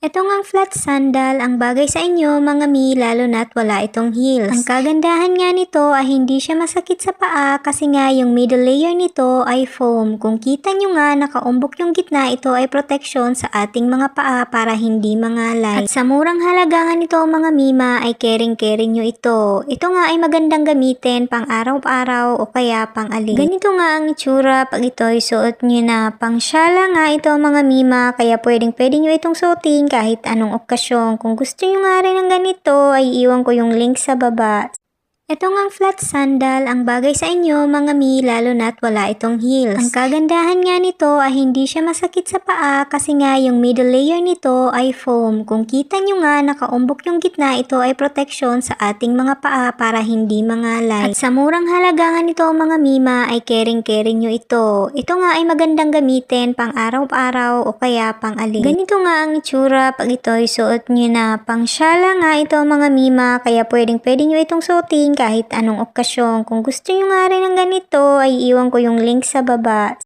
Ito ngang flat sandal ang bagay sa inyo mga mi lalo na't wala itong heels. Ang kagandahan nga nito ay hindi siya masakit sa paa kasi nga yung middle layer nito ay foam. Kung kita nyo nga nakaumbok yung gitna, ito ay protection sa ating mga paa para hindi mangalay. At sa murang halaga nga nito mga mima ay caring nyo ito. Ito nga ay magandang gamitin pang araw-araw o kaya pang alis. Ganito nga ang itsura pag ito ay suot nyo na. Pang syala nga ito mga mima kaya pwede nyo itong suotin kahit anong okasyon. Kung gusto nyo nga rin ng ganito, ay iwan ko yung link sa baba. Ito ngang flat sandal ang bagay sa inyo mga mi lalo na't wala itong heels. Ang kagandahan nga nito ay hindi siya masakit sa paa kasi nga yung middle layer nito ay foam. Kung kita nyo nga nakaumbok yung gitna, ito ay protection sa ating mga paa para hindi mangalay. At sa murang halaga nga nito mga mima ay caring nyo ito. Ito nga ay magandang gamitin pang araw-araw o kaya pang alis. Ganito nga ang itsura pag ito ay suot nyo na. Pang syala nga ito mga mima kaya pwede nyo itong suotin kahit anong okasyon. Kung gusto nyo nga rin ng ganito ay iwan ko yung link sa baba.